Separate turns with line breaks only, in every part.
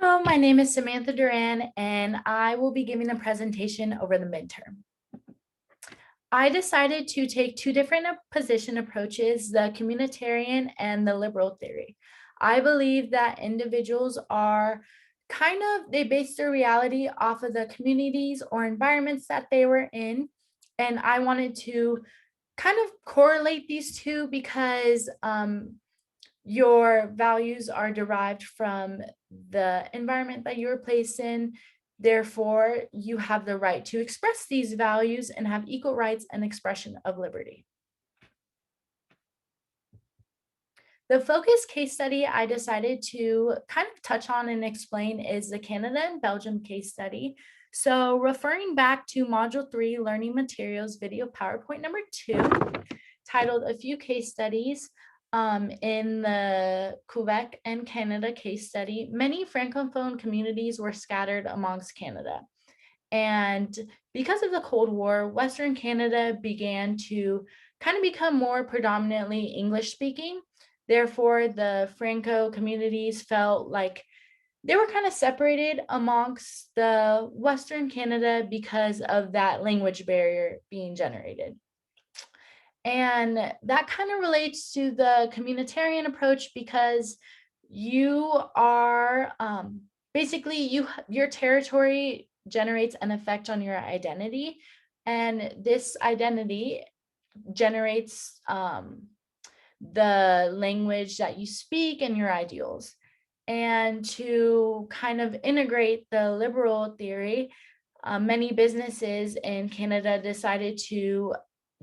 Hello, my name is Samantha Duran, and I will be giving a presentation over the midterm. I decided to take two different position approaches, the communitarian and the liberal theory. I believe that individuals are they base their reality off of the communities or environments that they were in. And I wanted to kind of correlate these two because your values are derived from the environment that you're placed in. Therefore, you have the right to express these values and have equal rights and expression of liberty. The focus case study I decided to kind of touch on and explain is the Canada and Belgium case study. So referring back to Module 3, Learning Materials, video PowerPoint number 2, titled A Few Case Studies, in the Quebec and Canada case study, many Francophone communities were scattered amongst Canada. And because of the Cold War, Western Canada began to kind of become more predominantly English speaking. Therefore, the Franco communities felt like they were kind of separated amongst the Western Canada because of that language barrier being generated. And that kind of relates to the communitarian approach because you are basically your territory generates an effect on your identity, and this identity generates the language that you speak and your ideals. And to kind of integrate the liberal theory, many businesses in Canada decided to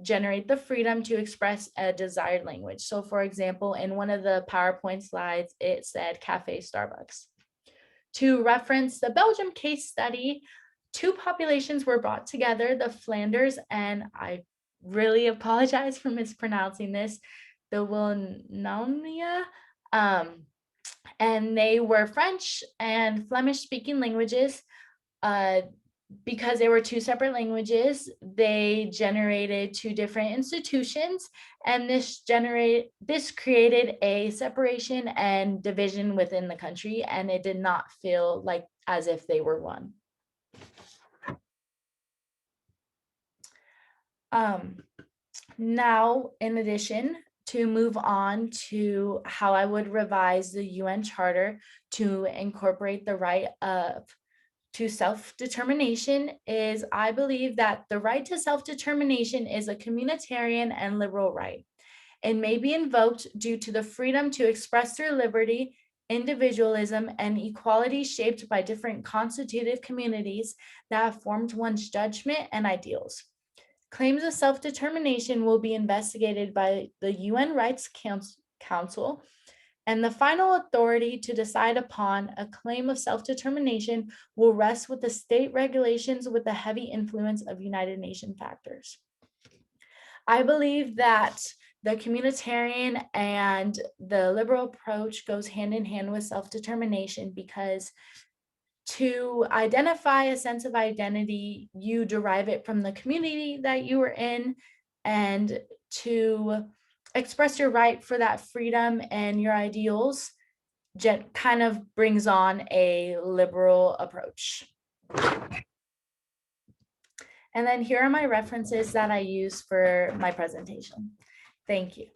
generate the freedom to express a desired language. So for example, in one of the PowerPoint slides, it said Cafe Starbucks. To reference the Belgium case study, two populations were brought together, the Flanders, and I really apologize for mispronouncing this, the Wallonia, and they were French and Flemish speaking languages. Because they were two separate languages, they generated two different institutions, and this created a separation and division within the country, and it did not feel like as if they were one. Now, in addition, to move on to how I would revise the UN Charter to incorporate the right to self-determination is I believe that the right to self-determination is a communitarian and liberal right. It may be invoked due to the freedom to express their liberty, individualism, and equality shaped by different constitutive communities that have formed one's judgment and ideals. Claims of self-determination will be investigated by the UN Rights Council, and the final authority to decide upon a claim of self-determination will rest with the state regulations with the heavy influence of United Nations factors. I believe that the communitarian and the liberal approach goes hand in hand with self-determination because to identify a sense of identity, you derive it from the community that you were in, and to express your right for that freedom and your ideals kind of brings on a liberal approach. And then here are my references that I use for my presentation. Thank you.